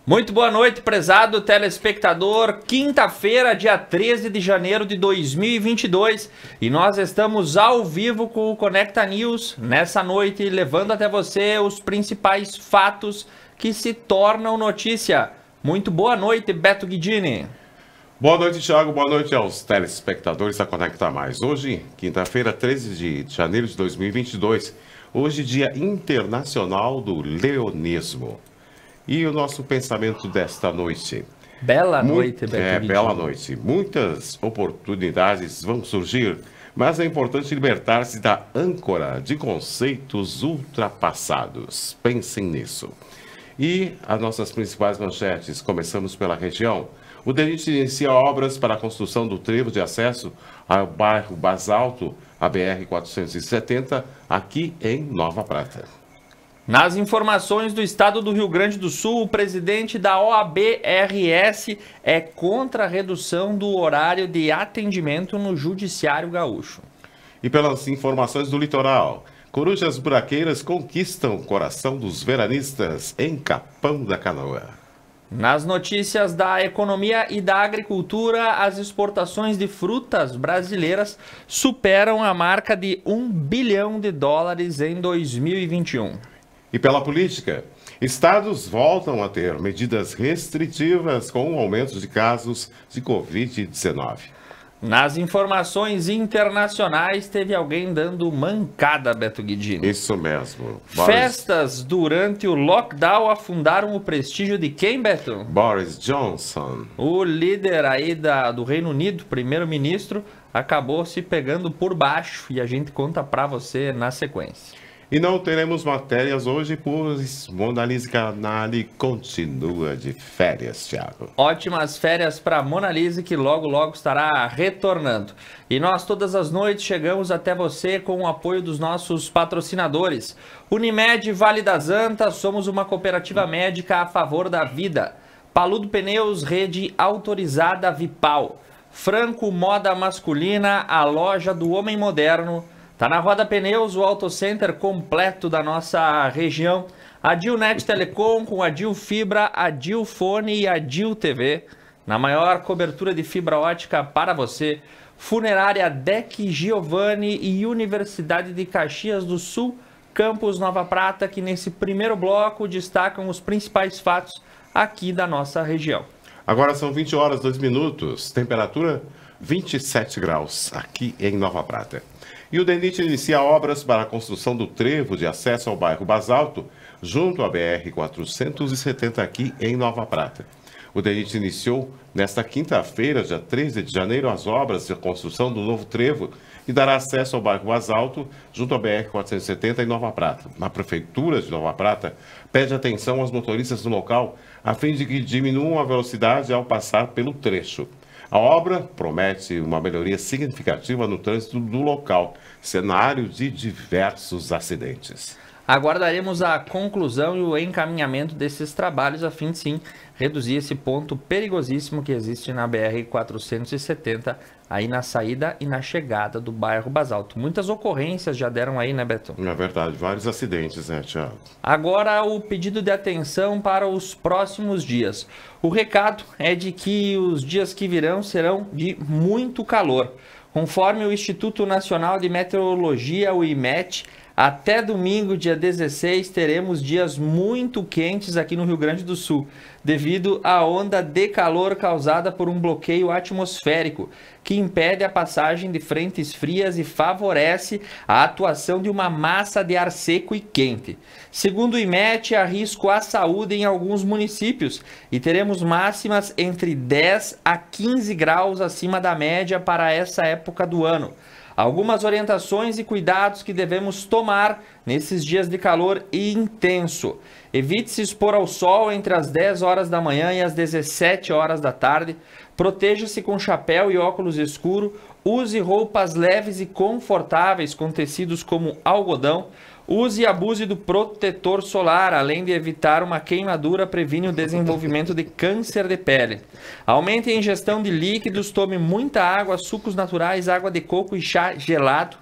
Muito boa noite, prezado telespectador. Quinta-feira, dia 13 de janeiro de 2022, e nós estamos ao vivo com o Conecta News nessa noite, levando até você os principais fatos que se tornam notícia. Muito boa noite, Beto Guidini. Boa noite, Thiago. Boa noite aos telespectadores da Conecta Mais. Hoje, quinta-feira, 13 de janeiro de 2022, hoje, Dia Internacional do Leonismo. E o nosso pensamento desta noite? Bela noite, Beto Guidini. Bela noite. Muitas oportunidades vão surgir, mas é importante libertar-se da âncora de conceitos ultrapassados. Pensem nisso. E as nossas principais manchetes, começamos pela região. O DENIT inicia obras para a construção do trevo de acesso ao bairro Basalto, a BR-470, aqui em Nova Prata. Nas informações do estado do Rio Grande do Sul, o presidente da OAB-RS é contra a redução do horário de atendimento no Judiciário Gaúcho. E pelas informações do litoral, corujas buraqueiras conquistam o coração dos veranistas em Capão da Canoa. Nas notícias da economia e da agricultura, as exportações de frutas brasileiras superam a marca de US$ 1 bilhão em 2021. E pela política, estados voltam a ter medidas restritivas com o aumento de casos de Covid-19. Nas informações internacionais, teve alguém dando mancada, Beto Guidini. Isso mesmo. Festas durante o lockdown afundaram o prestígio de quem, Beto? Boris Johnson. O líder aí do Reino Unido, primeiro-ministro, acabou se pegando por baixo e a gente conta pra você na sequência. E não teremos matérias hoje, pois Monalise Canali continua de férias, Thiago. Ótimas férias para Monalise, que logo estará retornando. E nós todas as noites chegamos até você com o apoio dos nossos patrocinadores. Unimed Vale das Antas, somos uma cooperativa médica a favor da vida. Paludo Pneus, rede autorizada Vipal. Franco Moda Masculina, a loja do homem moderno. Tá na Roda Pneus, o autocenter completo da nossa região. A Dilnet Telecom com a Dil Fibra, a Dil Fone e a Dil TV. Na maior cobertura de fibra ótica para você. Funerária Deck Giovanni e Universidade de Caxias do Sul, Campus Nova Prata, que nesse primeiro bloco destacam os principais fatos aqui da nossa região. Agora são 20 horas, 2 minutos. Temperatura 27 graus aqui em Nova Prata. E o DENIT inicia obras para a construção do trevo de acesso ao bairro Basalto, junto à BR-470 aqui em Nova Prata. O DENIT iniciou nesta quinta-feira, dia 13 de janeiro, as obras de construção do novo trevo e dará acesso ao bairro Basalto, junto à BR-470 em Nova Prata. A Prefeitura de Nova Prata pede atenção aos motoristas do local, a fim de que diminuam a velocidade ao passar pelo trecho. A obra promete uma melhoria significativa no trânsito do local, cenário de diversos acidentes. Aguardaremos a conclusão e o encaminhamento desses trabalhos a fim de, sim, reduzir esse ponto perigosíssimo que existe na BR-470, aí na saída e na chegada do bairro Basalto. Muitas ocorrências já deram aí, né, Beto? É verdade, vários acidentes, né, Thiago? Agora o pedido de atenção para os próximos dias. O recado é de que os dias que virão serão de muito calor. Conforme o Instituto Nacional de Meteorologia, o IMET, até domingo, dia 16, teremos dias muito quentes aqui no Rio Grande do Sul, devido à onda de calor causada por um bloqueio atmosférico, que impede a passagem de frentes frias e favorece a atuação de uma massa de ar seco e quente. Segundo o IMET, há risco à saúde em alguns municípios e teremos máximas entre 10 a 15 graus acima da média para essa época do ano. Algumas orientações e cuidados que devemos tomar nesses dias de calor intenso. Evite se expor ao sol entre as 10 horas da manhã e as 17 horas da tarde. Proteja-se com chapéu e óculos escuro. Use roupas leves e confortáveis com tecidos como algodão. Use e abuse do protetor solar, além de evitar uma queimadura, previne o desenvolvimento de câncer de pele. Aumente a ingestão de líquidos, tome muita água, sucos naturais, água de coco e chá gelado.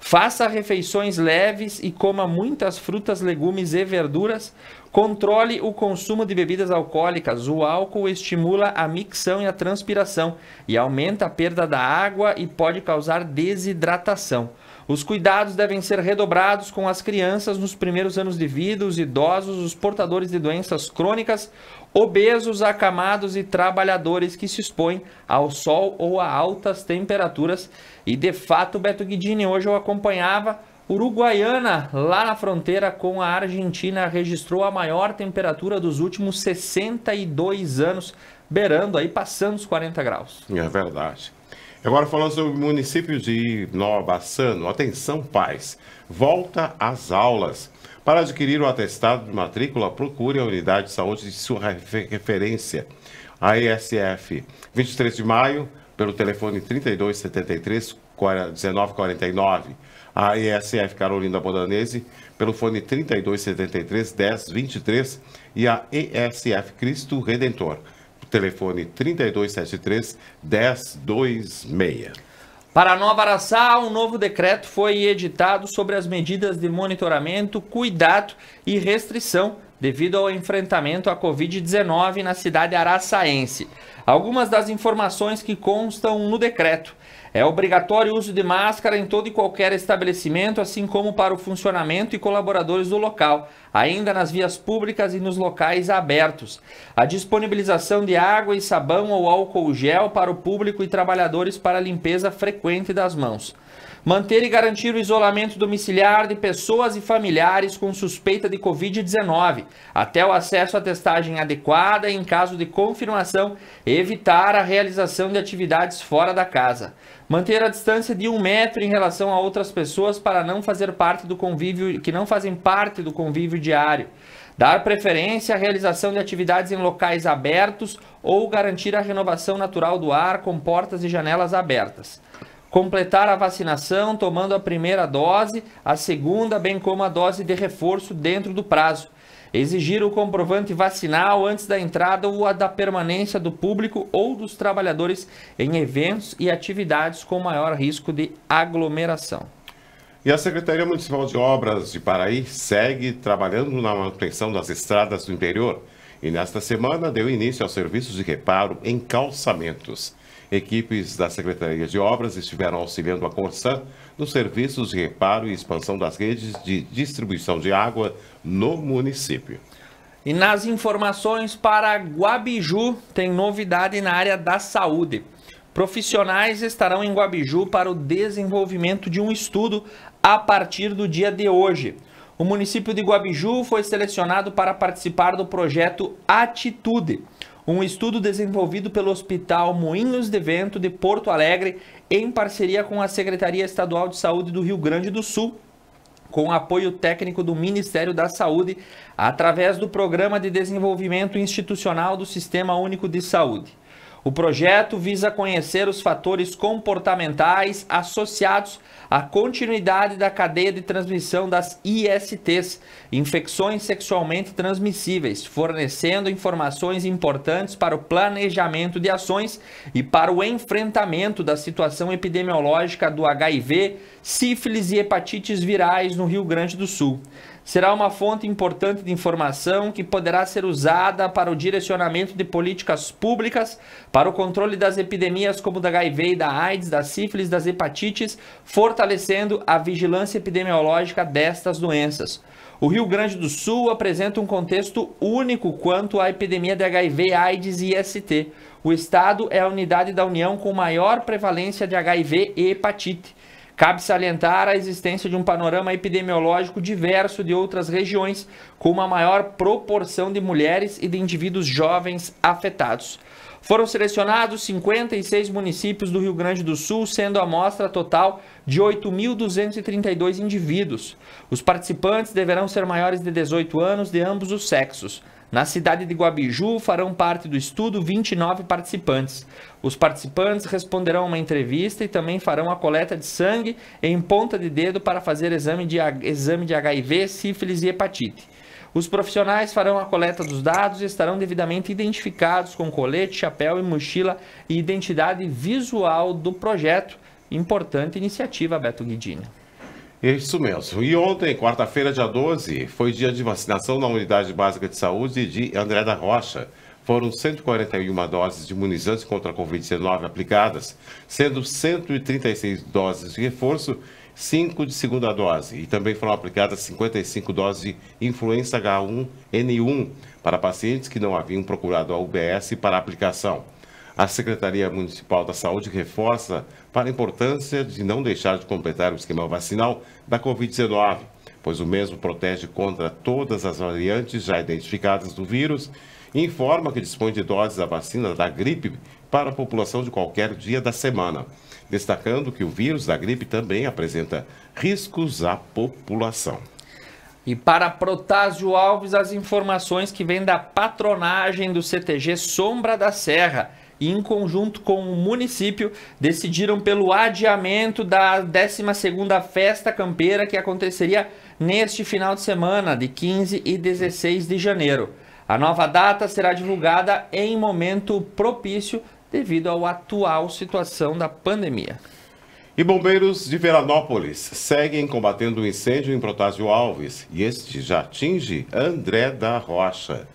Faça refeições leves e coma muitas frutas, legumes e verduras. Controle o consumo de bebidas alcoólicas. O álcool estimula a micção e a transpiração e aumenta a perda da água e pode causar desidratação. Os cuidados devem ser redobrados com as crianças nos primeiros anos de vida, os idosos, os portadores de doenças crônicas, obesos, acamados e trabalhadores que se expõem ao sol ou a altas temperaturas. E de fato, Beto Guidini, hoje eu acompanhava Uruguaiana, lá na fronteira com a Argentina, registrou a maior temperatura dos últimos 62 anos, beirando aí, passando os 40 graus. É verdade. Agora falando sobre o município de Nova Bassano, atenção pais, volta às aulas. Para adquirir o atestado de matrícula, procure a unidade de saúde de sua referência, a ESF, 23 de maio, pelo telefone 3273-1949, a ESF Carolina Bodanese, pelo fone 3273-1023 e a ESF Cristo Redentor, telefone 3273-1026. Para Nova Araçá, um novo decreto foi editado sobre as medidas de monitoramento, cuidado e restrição devido ao enfrentamento à Covid-19 na cidade araçaense. Algumas das informações que constam no decreto. É obrigatório o uso de máscara em todo e qualquer estabelecimento, assim como para o funcionamento e colaboradores do local, ainda nas vias públicas e nos locais abertos. A disponibilização de água e sabão ou álcool gel para o público e trabalhadores para a limpeza frequente das mãos. Manter e garantir o isolamento domiciliar de pessoas e familiares com suspeita de Covid-19, até o acesso à testagem adequada e, em caso de confirmação, evitar a realização de atividades fora da casa. Manter a distância de 1 metro em relação a outras pessoas para não fazer parte do convívio, que não fazem parte do convívio diário. Dar preferência à realização de atividades em locais abertos ou garantir a renovação natural do ar com portas e janelas abertas. Completar a vacinação tomando a primeira dose, a segunda, bem como a dose de reforço dentro do prazo. Exigir o comprovante vacinal antes da entrada ou a da permanência do público ou dos trabalhadores em eventos e atividades com maior risco de aglomeração. E a Secretaria Municipal de Obras de Paraí segue trabalhando na manutenção das estradas do interior e nesta semana deu início aos serviços de reparo em calçamentos. Equipes da Secretaria de Obras estiveram auxiliando a Corsan nos serviços de reparo e expansão das redes de distribuição de água no município. E nas informações para Guabiju, tem novidade na área da saúde. Profissionais estarão em Guabiju para o desenvolvimento de um estudo a partir do dia de hoje. O município de Guabiju foi selecionado para participar do projeto Atitude, um estudo desenvolvido pelo Hospital Moinhos de Vento de Porto Alegre em parceria com a Secretaria Estadual de Saúde do Rio Grande do Sul, com apoio técnico do Ministério da Saúde, através do Programa de Desenvolvimento Institucional do Sistema Único de Saúde. O projeto visa conhecer os fatores comportamentais associados à continuidade da cadeia de transmissão das ISTs, infecções sexualmente transmissíveis, fornecendo informações importantes para o planejamento de ações e para o enfrentamento da situação epidemiológica do HIV, sífilis e hepatites virais no Rio Grande do Sul. Será uma fonte importante de informação que poderá ser usada para o direcionamento de políticas públicas, para o controle das epidemias como da HIV e da AIDS, da sífilis, das hepatites, fortalecendo a vigilância epidemiológica destas doenças. O Rio Grande do Sul apresenta um contexto único quanto à epidemia de HIV, AIDS e IST. O estado é a unidade da União com maior prevalência de HIV e hepatite. Cabe salientar a existência de um panorama epidemiológico diverso de outras regiões, com uma maior proporção de mulheres e de indivíduos jovens afetados. Foram selecionados 56 municípios do Rio Grande do Sul, sendo a amostra total de 8.232 indivíduos. Os participantes deverão ser maiores de 18 anos de ambos os sexos. Na cidade de Guabiju farão parte do estudo 29 participantes. Os participantes responderão a uma entrevista e também farão a coleta de sangue em ponta de dedo para fazer exame de HIV, sífilis e hepatite. Os profissionais farão a coleta dos dados e estarão devidamente identificados com colete, chapéu e mochila e identidade visual do projeto. Importante iniciativa, Beto Guidini. Isso mesmo. E ontem, quarta-feira, dia 12, foi dia de vacinação na Unidade Básica de Saúde de André da Rocha. Foram 141 doses de imunizantes contra a Covid-19 aplicadas, sendo 136 doses de reforço, 5 de segunda dose. E também foram aplicadas 55 doses de influenza H1N1 para pacientes que não haviam procurado a UBS para aplicação. A Secretaria Municipal da Saúde reforça para a importância de não deixar de completar o esquema vacinal da Covid-19, pois o mesmo protege contra todas as variantes já identificadas do vírus e informa que dispõe de doses da vacina da gripe para a população de qualquer dia da semana, destacando que o vírus da gripe também apresenta riscos à população. E para Protásio Alves, as informações que vêm da patronagem do CTG Sombra da Serra e em conjunto com o município decidiram pelo adiamento da 12ª Festa Campeira que aconteceria neste final de semana, de 15 e 16 de janeiro. A nova data será divulgada em momento propício devido à atual situação da pandemia. E bombeiros de Veranópolis seguem combatendo o incêndio em Protásio Alves e este já atinge André da Rocha.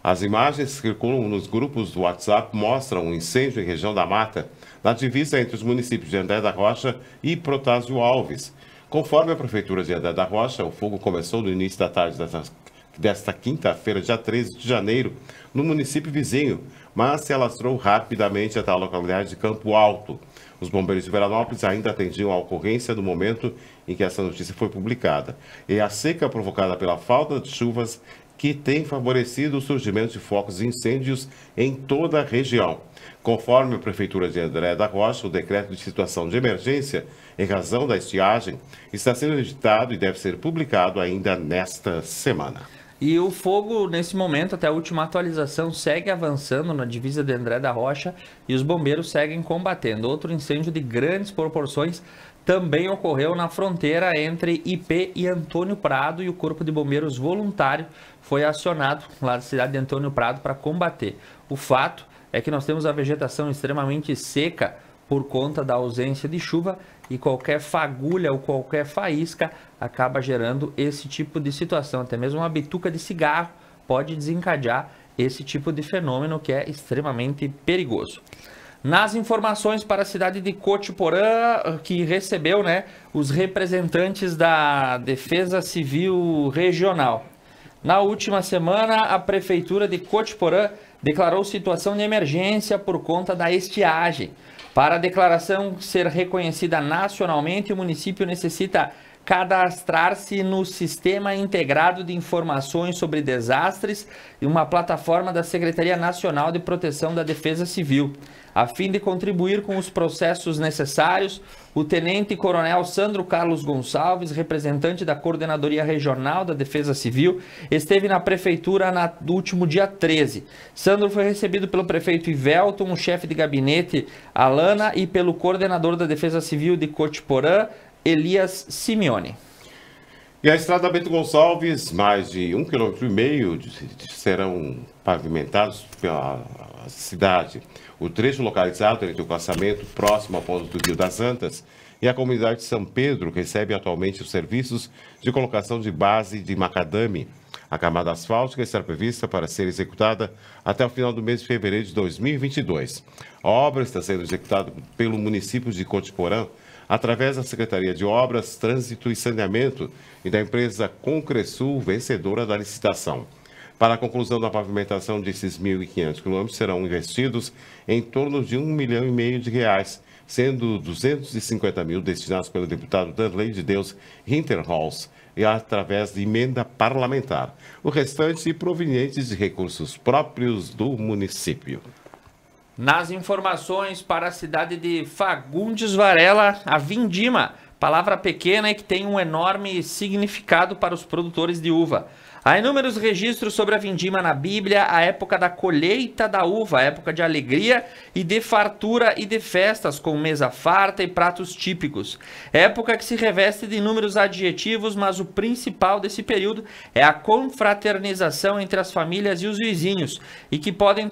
As imagens que circulam nos grupos do WhatsApp mostram um incêndio em região da Mata, na divisa entre os municípios de André da Rocha e Protásio Alves. Conforme a Prefeitura de André da Rocha, o fogo começou no início da tarde desta quinta-feira, dia 13 de janeiro, no município vizinho, mas se alastrou rapidamente até a localidade de Campo Alto. Os bombeiros de Veranópolis ainda atendiam a ocorrência no momento em que essa notícia foi publicada. E a seca provocada pela falta de chuvas que tem favorecido o surgimento de focos de incêndios em toda a região. Conforme a Prefeitura de André da Rocha, o decreto de situação de emergência, em razão da estiagem, está sendo editado e deve ser publicado ainda nesta semana. E o fogo, nesse momento, até a última atualização, segue avançando na divisa de André da Rocha e os bombeiros seguem combatendo. Outro incêndio de grandes proporções também ocorreu na fronteira entre IP e Antônio Prado e o Corpo de Bombeiros Voluntário foi acionado lá da cidade de Antônio Prado para combater. O fato é que nós temos a vegetação extremamente seca por conta da ausência de chuva e qualquer fagulha ou qualquer faísca acaba gerando esse tipo de situação. Até mesmo uma bituca de cigarro pode desencadear esse tipo de fenômeno que é extremamente perigoso. Nas informações para a cidade de Cotiporã, que recebeu, os representantes da Defesa Civil Regional. Na última semana, a Prefeitura de Cotiporã declarou situação de emergência por conta da estiagem. Para a declaração ser reconhecida nacionalmente, o município necessita cadastrar-se no Sistema Integrado de Informações sobre Desastres e uma plataforma da Secretaria Nacional de Proteção da Defesa Civil. A fim de contribuir com os processos necessários, o Tenente-Coronel Sandro Carlos Gonçalves, representante da Coordenadoria Regional da Defesa Civil, esteve na Prefeitura no último dia 13. Sandro foi recebido pelo prefeito Ivelton, o chefe de gabinete Alana e pelo coordenador da Defesa Civil de Cotiporã, Elias Simeone. E a estrada Bento Gonçalves, mais de 1,5 km serão pavimentados pela cidade. O trecho localizado entre o calçamento próximo ao ponto do Rio das Antas e a comunidade de São Pedro recebe atualmente os serviços de colocação de base de macadame. A camada asfáltica está prevista para ser executada até o final do mês de fevereiro de 2022. A obra está sendo executada pelo município de Cotiporã através da Secretaria de Obras, Trânsito e Saneamento e da empresa Concresul, vencedora da licitação. Para a conclusão da pavimentação desses 1.500 quilômetros, serão investidos em torno de R$ 1,5 milhão, sendo 250 mil destinados pelo deputado Danley de Deus Hinterholz e através de emenda parlamentar. O restante provenientes de recursos próprios do município. Nas informações para a cidade de Fagundes Varela, a vindima, palavra pequena e que tem um enorme significado para os produtores de uva. Há inúmeros registros sobre a vindima na Bíblia, a época da colheita da uva, a época de alegria e de fartura e de festas, com mesa farta e pratos típicos. Época que se reveste de inúmeros adjetivos, mas o principal desse período é a confraternização entre as famílias e os vizinhos, e que podem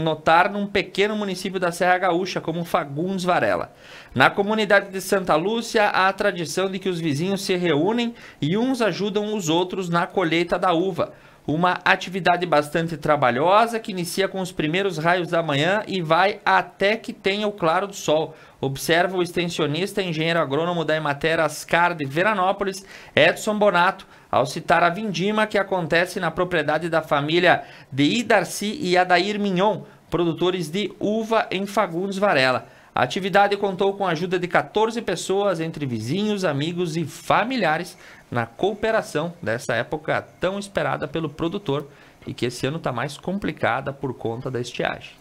notar num pequeno município da Serra Gaúcha, como Fagundes Varela. Na comunidade de Santa Santa Lúcia há a tradição de que os vizinhos se reúnem e uns ajudam os outros na colheita da uva. Uma atividade bastante trabalhosa que inicia com os primeiros raios da manhã e vai até que tenha o claro do sol. Observa o extensionista e engenheiro agrônomo da Emater Ascar de Veranópolis, Edson Bonato, ao citar a vindima que acontece na propriedade da família de Idarci e Adair Mignon, produtores de uva em Fagundes Varela. A atividade contou com a ajuda de 14 pessoas, entre vizinhos, amigos e familiares, na cooperação dessa época tão esperada pelo produtor e que esse ano está mais complicada por conta da estiagem.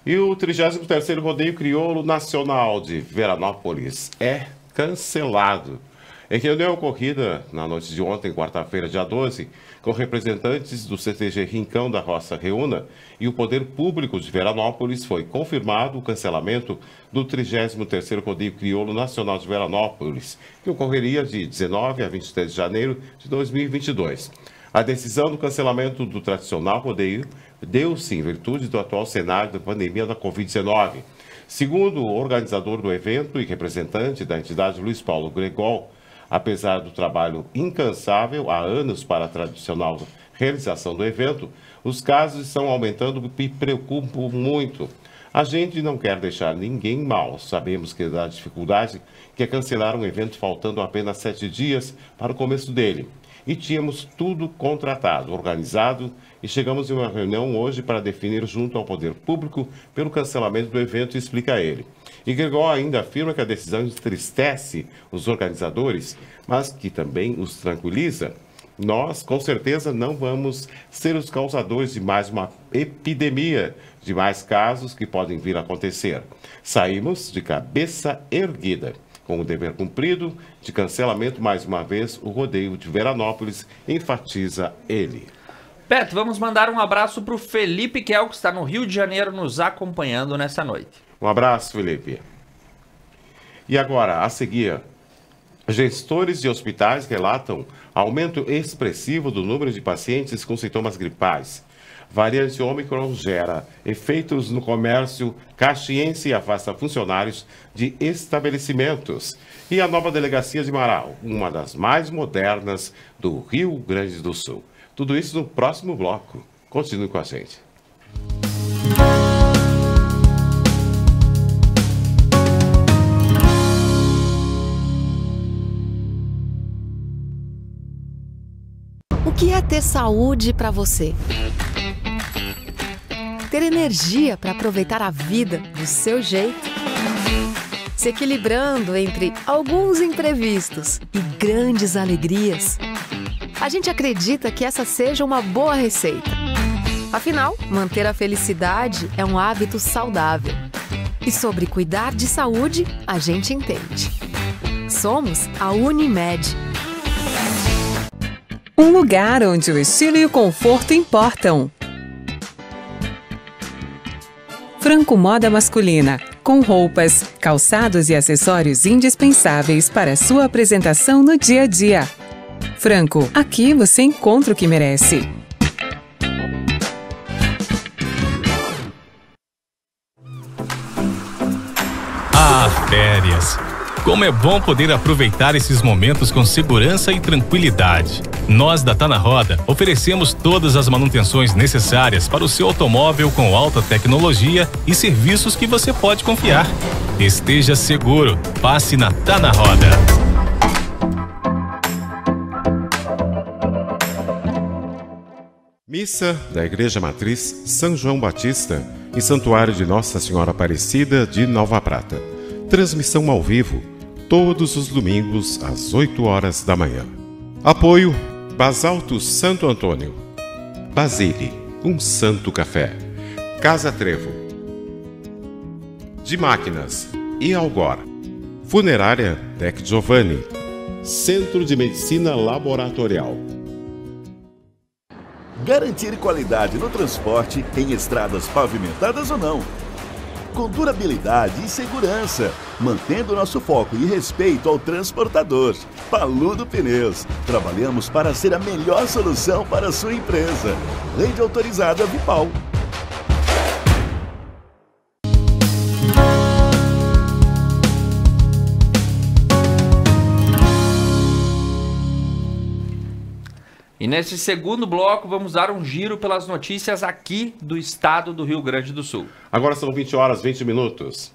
E o 33º Rodeio Crioulo Nacional de Veranópolis é cancelado. Em reunião ocorrida na noite de ontem, quarta-feira, dia 12, com representantes do CTG Rincão da Roça Reúna e o Poder Público de Veranópolis, foi confirmado o cancelamento do 33º Rodeio Crioulo Nacional de Veranópolis, que ocorreria de 19 a 23 de janeiro de 2022. A decisão do cancelamento do tradicional rodeio deu-se em virtude do atual cenário da pandemia da Covid-19. Segundo o organizador do evento e representante da entidade Luiz Paulo Gregol, apesar do trabalho incansável há anos para a tradicional realização do evento, os casos estão aumentando e preocupam muito. A gente não quer deixar ninguém mal. Sabemos que da dificuldade que é cancelar um evento faltando apenas 7 dias para o começo dele. E tínhamos tudo contratado, organizado, e chegamos em uma reunião hoje para definir junto ao Poder Público pelo cancelamento do evento, explica ele. E Gregor ainda afirma que a decisão entristece os organizadores, mas que também os tranquiliza. Nós, com certeza, não vamos ser os causadores de mais uma epidemia, de mais casos que podem vir a acontecer. Saímos de cabeça erguida. Com o dever cumprido de cancelamento, mais uma vez, o rodeio de Veranópolis, enfatiza ele. Beto, vamos mandar um abraço para o Felipe Kel, que está no Rio de Janeiro nos acompanhando nessa noite. Um abraço, Felipe. E agora, a seguir, gestores de hospitais relatam aumento expressivo do número de pacientes com sintomas gripais. Variante Ômicron gera efeitos no comércio caxiense e afasta funcionários de estabelecimentos. E a nova delegacia de Marau, uma das mais modernas do Rio Grande do Sul. Tudo isso no próximo bloco. Continue com a gente. O que é ter saúde para você? Ter energia para aproveitar a vida do seu jeito? Se equilibrando entre alguns imprevistos e grandes alegrias? A gente acredita que essa seja uma boa receita. Afinal, manter a felicidade é um hábito saudável. E sobre cuidar de saúde, a gente entende. Somos a Unimed. Um lugar onde o estilo e o conforto importam. Franco Moda Masculina, com roupas, calçados e acessórios indispensáveis para sua apresentação no dia a dia. Franco, aqui você encontra o que merece. Ah, férias! Como é bom poder aproveitar esses momentos com segurança e tranquilidade. Nós da Tá na Roda oferecemos todas as manutenções necessárias para o seu automóvel com alta tecnologia e serviços que você pode confiar. Esteja seguro, passe na Tá na Roda. Missa da Igreja Matriz São João Batista e Santuário de Nossa Senhora Aparecida de Nova Prata. Transmissão ao vivo, todos os domingos às 8 horas da manhã. Apoio Basalto Santo Antônio, Basile, um santo café, Casa Trevo, de Máquinas e Algor, Funerária Tec Giovanni, Centro de Medicina Laboratorial. Garantir qualidade no transporte em estradas pavimentadas ou não. Com durabilidade e segurança, mantendo nosso foco e respeito ao transportador. Paludo Pneus. Trabalhamos para ser a melhor solução para a sua empresa. Rede autorizada Vipal. E nesse segundo bloco vamos dar um giro pelas notícias aqui do estado do Rio Grande do Sul. Agora são 20 horas 20 minutos.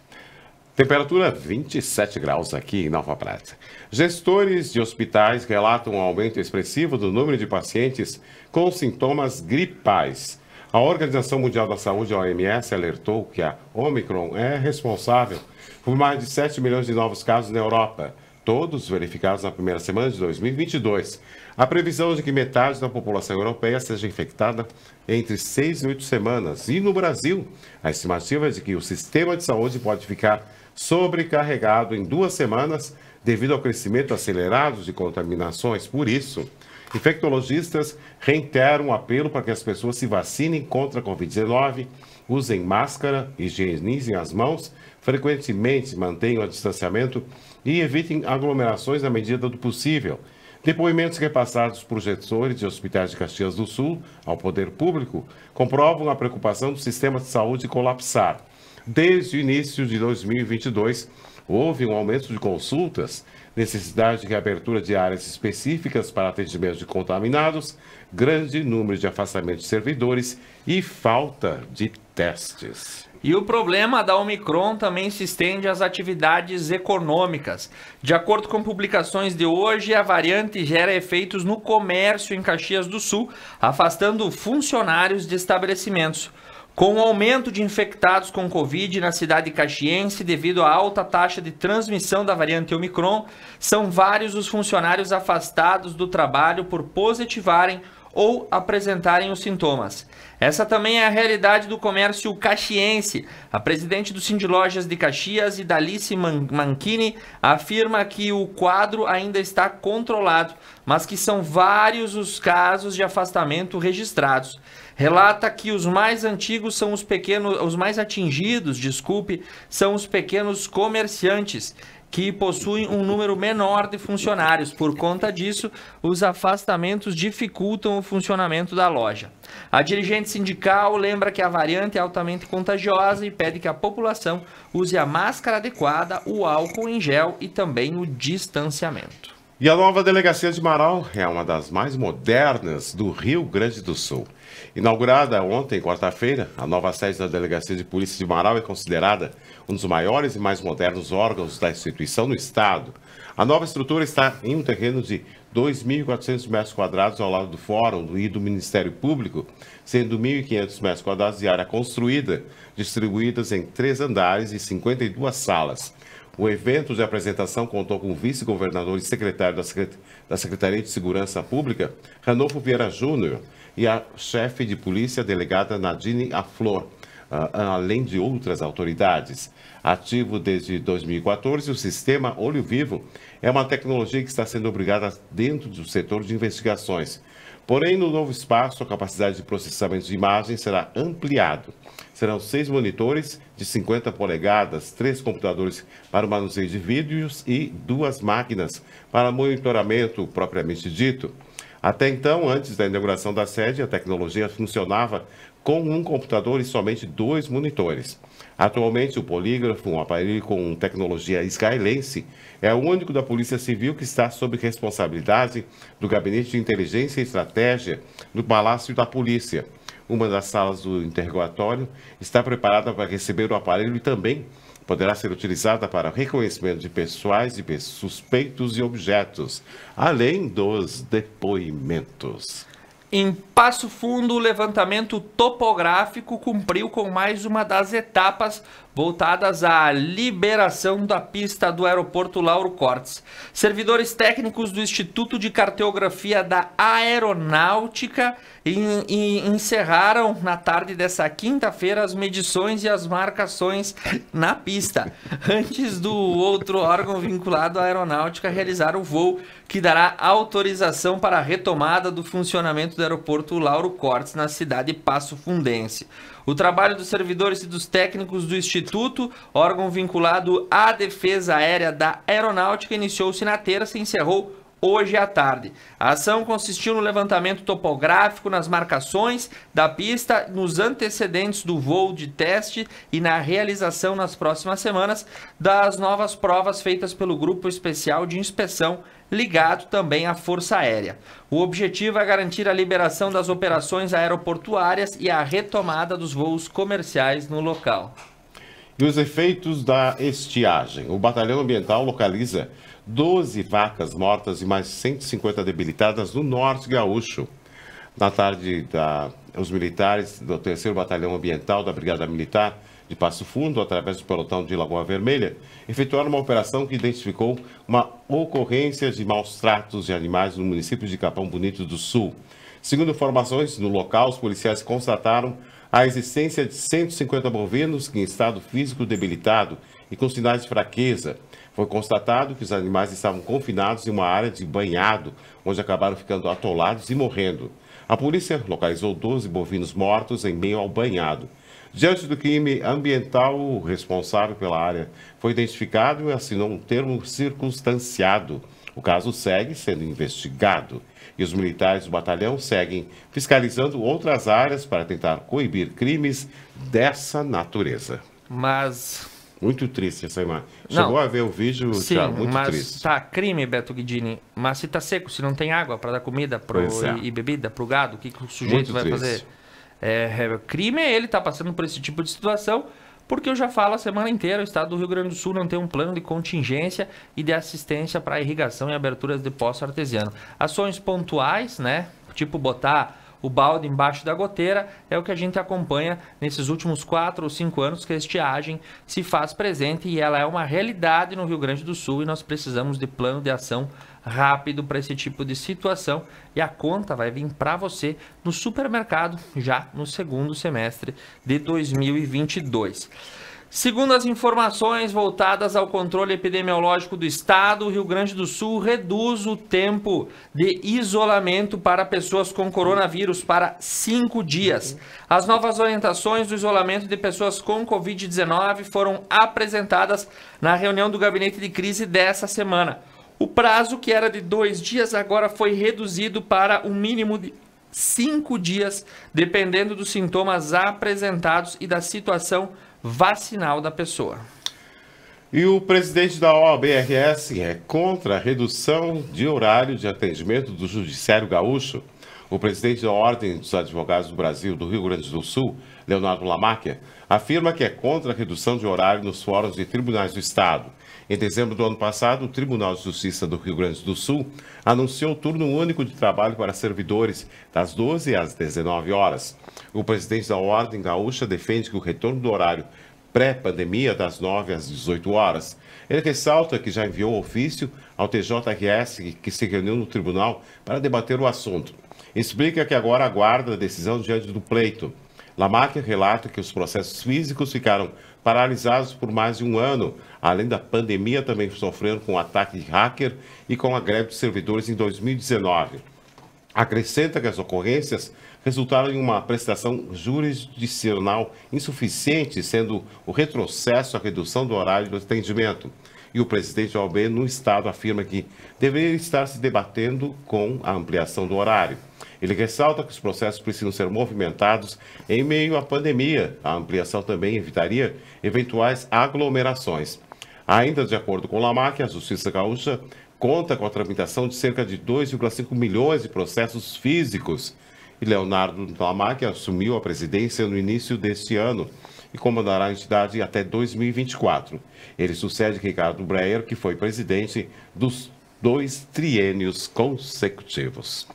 Temperatura 27 graus aqui em Nova Prata. Gestores de hospitais relatam um aumento expressivo do número de pacientes com sintomas gripais. A Organização Mundial da Saúde, a OMS, alertou que a Omicron é responsável por mais de 7 milhões de novos casos na Europa, todos verificados na primeira semana de 2022. A previsão é de que metade da população europeia seja infectada entre 6 e 8 semanas. E no Brasil, a estimativa é de que o sistema de saúde pode ficar sobrecarregado em 2 semanas devido ao crescimento acelerado de contaminações. Por isso, infectologistas reiteram um apelo para que as pessoas se vacinem contra a Covid-19, usem máscara, higienizem as mãos, frequentemente mantenham o distanciamento e evitem aglomerações na medida do possível. Depoimentos repassados por gestores de hospitais de Caxias do Sul ao poder público comprovam a preocupação do sistema de saúde colapsar. Desde o início de 2022, houve um aumento de consultas, necessidade de reabertura de áreas específicas para atendimento de contaminados, grande número de afastamento de servidores e falta de testes. E o problema da Omicron também se estende às atividades econômicas. De acordo com publicações de hoje, a variante gera efeitos no comércio em Caxias do Sul, afastando funcionários de estabelecimentos. Com o aumento de infectados com Covid na cidade caxiense devido à alta taxa de transmissão da variante Omicron, são vários os funcionários afastados do trabalho por positivarem ou apresentarem os sintomas. Essa também é a realidade do comércio caxiense. A presidente do Sindilojas de Caxias, Idalice Manchini, afirma que o quadro ainda está controlado, mas que são vários os casos de afastamento registrados. Relata que os mais antigos são os mais atingidos, são os pequenos comerciantes, que possuem um número menor de funcionários. Por conta disso, os afastamentos dificultam o funcionamento da loja. A dirigente sindical lembra que a variante é altamente contagiosa e pede que a população use a máscara adequada, o álcool em gel e também o distanciamento. E a nova delegacia de Marau é uma das mais modernas do Rio Grande do Sul. Inaugurada ontem, quarta-feira, a nova sede da Delegacia de Polícia de Marau é considerada um dos maiores e mais modernos órgãos da instituição no estado. A nova estrutura está em um terreno de 2.400 metros quadrados ao lado do Fórum e do Ministério Público, sendo 1.500 metros quadrados de área construída, distribuídas em 3 andares e 52 salas. O evento de apresentação contou com o vice-governador e secretário da Secretaria de Segurança Pública, Ranolfo Vieira Júnior, e a chefe de polícia, delegada Nadine Aflor, além de outras autoridades. Ativo desde 2014, o sistema Olho Vivo é uma tecnologia que está sendo obrigada dentro do setor de investigações. Porém, no novo espaço, a capacidade de processamento de imagens será ampliado. Serão 6 monitores de 50 polegadas, 3 computadores para o manuseio de vídeos e 2 máquinas para monitoramento propriamente dito. Até então, antes da inauguração da sede, a tecnologia funcionava com um computador e somente 2 monitores. Atualmente, o polígrafo, um aparelho com tecnologia israelense, é o único da Polícia Civil que está sob responsabilidade do Gabinete de Inteligência e Estratégia do Palácio da Polícia. Uma das salas do interrogatório está preparada para receber o aparelho e também poderá ser utilizada para reconhecimento de pessoais e suspeitos e objetos, além dos depoimentos. Em Passo Fundo, o levantamento topográfico cumpriu com mais uma das etapas voltadas à liberação da pista do aeroporto Lauro Cortes. Servidores técnicos do Instituto de Cartografia da Aeronáutica encerraram na tarde dessa quinta-feira as medições e as marcações na pista, antes do outro órgão vinculado à aeronáutica realizar o voo que dará autorização para a retomada do funcionamento do aeroporto Lauro Cortes na cidade Passo Fundense. O trabalho dos servidores e dos técnicos do Instituto, órgão vinculado à Defesa Aérea da Aeronáutica, iniciou-se na terça e encerrou hoje à tarde. A ação consistiu no levantamento topográfico, nas marcações da pista, nos antecedentes do voo de teste e na realização nas próximas semanas das novas provas feitas pelo Grupo Especial de Inspeção ligado também à Força Aérea. O objetivo é garantir a liberação das operações aeroportuárias e a retomada dos voos comerciais no local. E os efeitos da estiagem. O Batalhão Ambiental localiza 12 vacas mortas e mais 150 debilitadas no norte gaúcho. Na tarde, os militares do 3º Batalhão Ambiental da Brigada Militar de Passo Fundo, através do pelotão de Lagoa Vermelha, efetuaram uma operação que identificou uma ocorrência de maus tratos de animais no município de Capão Bonito do Sul. Segundo informações, no local, os policiais constataram a existência de 150 bovinos em estado físico debilitado e com sinais de fraqueza. Foi constatado que os animais estavam confinados em uma área de banhado, onde acabaram ficando atolados e morrendo. A polícia localizou 12 bovinos mortos em meio ao banhado. Diante do crime ambiental, o responsável pela área foi identificado e assinou um termo circunstanciado. O caso segue sendo investigado e os militares do batalhão seguem fiscalizando outras áreas para tentar coibir crimes dessa natureza. Mas... Muito triste essa imagem. Chegou a ver o vídeo? Sim, já, muito mas triste. Tá crime, Beto Guidini. Mas se tá seco, se não tem água para dar comida e bebida pro gado, o que o sujeito vai fazer? Crime é ele tá passando por esse tipo de situação, porque eu já falo a semana inteira, o estado do Rio Grande do Sul não tem um plano de contingência e de assistência para irrigação e aberturas de poço artesiano. Ações pontuais, né? Tipo botar o balde embaixo da goteira, é o que a gente acompanha nesses últimos 4 ou 5 anos que a estiagem se faz presente e ela é uma realidade no Rio Grande do Sul e nós precisamos de plano de ação rápido para esse tipo de situação e a conta vai vir para você no supermercado já no segundo semestre de 2022. Segundo as informações voltadas ao controle epidemiológico do estado, o Rio Grande do Sul reduz o tempo de isolamento para pessoas com coronavírus para 5 dias. As novas orientações do isolamento de pessoas com Covid-19 foram apresentadas na reunião do gabinete de crise dessa semana. O prazo, que era de 2 dias, agora foi reduzido para um mínimo de 5 dias, dependendo dos sintomas apresentados e da situação vacinal da pessoa. E o presidente da OAB-RS é contra a redução de horário de atendimento do Judiciário Gaúcho. O presidente da Ordem dos Advogados do Brasil do Rio Grande do Sul, Leonardo Lamáquia, afirma que é contra a redução de horário nos fóruns de tribunais do Estado. Em dezembro do ano passado, o Tribunal de Justiça do Rio Grande do Sul anunciou turno único de trabalho para servidores das 12 às 19 horas. O presidente da Ordem Gaúcha defende que o retorno do horário pré-pandemia das 9 às 18 horas. Ele ressalta que já enviou ofício ao TJRS que se reuniu no tribunal para debater o assunto. Explica que agora aguarda a decisão diante do pleito. Lamáquia relata que os processos físicos ficaram paralisados por mais de um ano. Além da pandemia, também sofreram com o ataque de hacker e com a greve de servidores em 2019. Acrescenta que as ocorrências resultaram em uma prestação jurisdicional insuficiente, sendo o retrocesso a redução do horário do atendimento. E o presidente da OAB no Estado afirma que deveria estar se debatendo com a ampliação do horário. Ele ressalta que os processos precisam ser movimentados em meio à pandemia. A ampliação também evitaria eventuais aglomerações. Ainda de acordo com Lamáquia, a Justiça Gaúcha conta com a tramitação de cerca de 2,5 milhões de processos físicos. E Leonardo Lamáquia assumiu a presidência no início deste ano e comandará a entidade até 2024. Ele sucede Ricardo Breyer, que foi presidente dos 2 triênios consecutivos.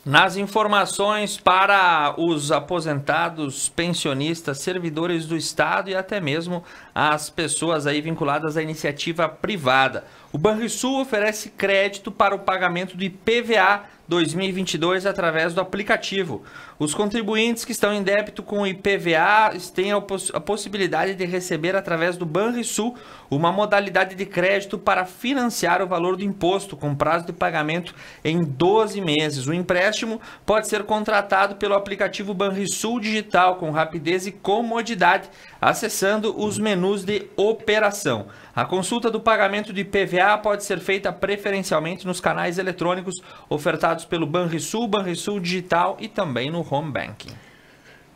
Nas informações para os aposentados, pensionistas, servidores do Estado e até mesmo as pessoas aí vinculadas à iniciativa privada. O Banrisul oferece crédito para o pagamento do IPVA 2022 através do aplicativo. Os contribuintes que estão em débito com o IPVA têm a possibilidade de receber através do Banrisul uma modalidade de crédito para financiar o valor do imposto com prazo de pagamento em 12 meses. O empréstimo pode ser contratado pelo aplicativo Banrisul Digital com rapidez e comodidade, acessando os menus de operação. A consulta do pagamento do IPVA pode ser feita preferencialmente nos canais eletrônicos ofertados pelo Banrisul, Banrisul Digital e também no Home Banking.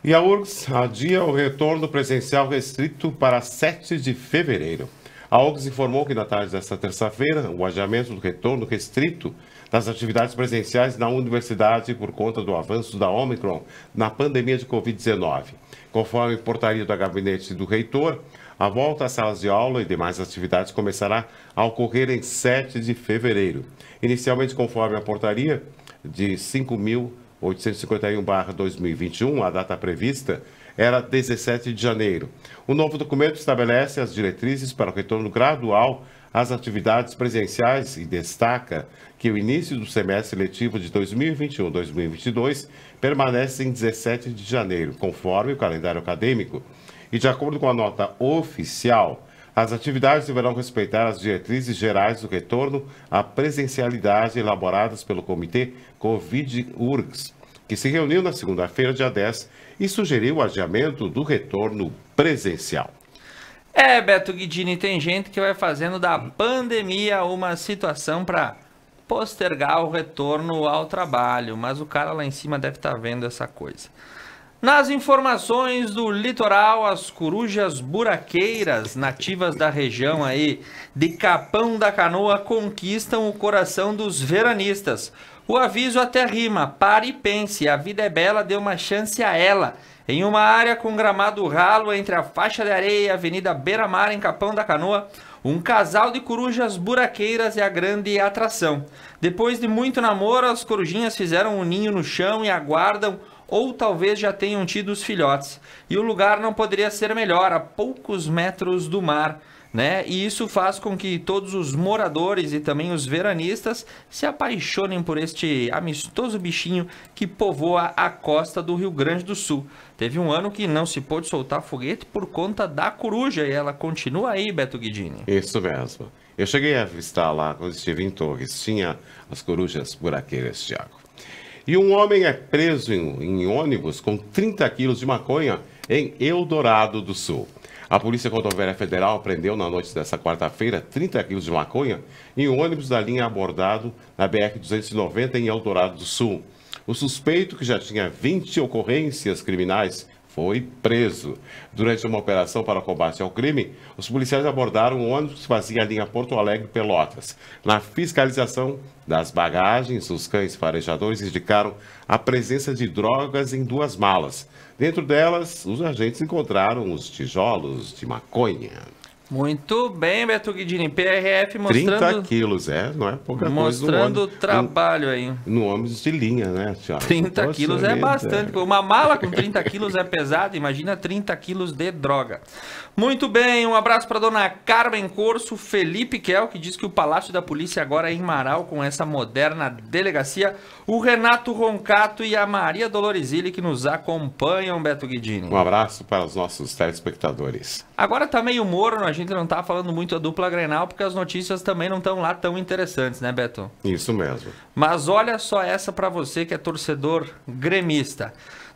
E a URGS adia o retorno presencial restrito para 7 de fevereiro. A OGS informou que na tarde desta terça-feira, o adiamento do retorno restrito das atividades presenciais na universidade por conta do avanço da Ômicron na pandemia de Covid-19. Conforme portaria do gabinete do reitor, a volta às salas de aula e demais atividades começará a ocorrer em 7 de fevereiro. Inicialmente, conforme a portaria de 5.851/2021, a data prevista era 17 de janeiro. O novo documento estabelece as diretrizes para o retorno gradual às atividades presenciais e destaca que o início do semestre letivo de 2021-2022 permanece em 17 de janeiro, conforme o calendário acadêmico. E de acordo com a nota oficial, as atividades deverão respeitar as diretrizes gerais do retorno à presencialidade elaboradas pelo Comitê Covid-URGS, que se reuniu na segunda-feira, dia 10, e sugeriu o adiamento do retorno presencial. Beto Guidini, tem gente que vai fazendo da pandemia uma situação para postergar o retorno ao trabalho, mas o cara lá em cima deve estar vendo essa coisa. Nas informações do litoral, as corujas buraqueiras nativas da região aí de Capão da Canoa conquistam o coração dos veranistas. O aviso até rima, pare e pense, a vida é bela, dê uma chance a ela. Em uma área com gramado ralo entre a faixa de areia e a Avenida Beira-Mar, em Capão da Canoa, um casal de corujas buraqueiras é a grande atração. Depois de muito namoro, as corujinhas fizeram um ninho no chão e aguardam, ou talvez já tenham tido os filhotes. E o lugar não poderia ser melhor, a poucos metros do mar, né? E isso faz com que todos os moradores e também os veranistas se apaixonem por este amistoso bichinho que povoa a costa do Rio Grande do Sul. Teve um ano que não se pôde soltar foguete por conta da coruja e ela continua aí, Beto Guidini. Isso mesmo. Eu cheguei a avistar lá quando estive em Torres. Tinha as corujas buraqueiras, Thiago. E um homem é preso em ônibus com 30 quilos de maconha em Eldorado do Sul. A Polícia Rodoviária Federal prendeu na noite desta quarta-feira 30 quilos de maconha em um ônibus da linha abordado na BR-290 em Eldorado do Sul. O suspeito, que já tinha 20 ocorrências criminais, foi preso. Durante uma operação para o combate ao crime, os policiais abordaram um ônibus que fazia a linha Porto Alegre-Pelotas. Na fiscalização das bagagens, os cães farejadores indicaram a presença de drogas em 2 malas. Dentro delas, os agentes encontraram os tijolos de maconha. Muito bem, Beto Guidini. PRF mostrando... 30 quilos, não é pouca coisa. Mostrando o trabalho aí. No ônibus de linha, né, Thiago? 30 quilos é bastante. Uma mala com 30 quilos é pesada, imagina 30 quilos de droga. Muito bem, um abraço para dona Carmen Corso, Felipe Kel, que diz que o Palácio da Polícia agora é em Marau, com essa moderna delegacia. O Renato Roncato e a Maria Doloresile, que nos acompanham, Beto Guidini. Um abraço para os nossos telespectadores. Agora tá meio morno, a gente não tá falando muito da dupla Grenal, porque as notícias também não estão lá tão interessantes, né, Beto? Isso mesmo. Mas olha só essa para você que é torcedor gremista.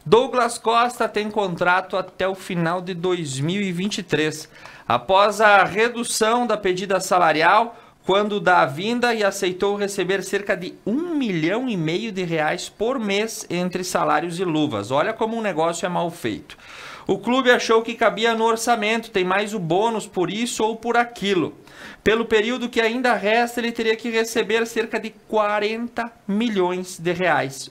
Douglas Costa tem contrato até o final de 2023. Após a redução da pedida salarial, quando dá a vinda, e aceitou receber cerca de R$1,5 milhão de reais por mês entre salários e luvas. Olha como um negócio é mal feito. O clube achou que cabia no orçamento, tem mais o bônus por isso ou por aquilo. Pelo período que ainda resta, ele teria que receber cerca de R$40 milhões,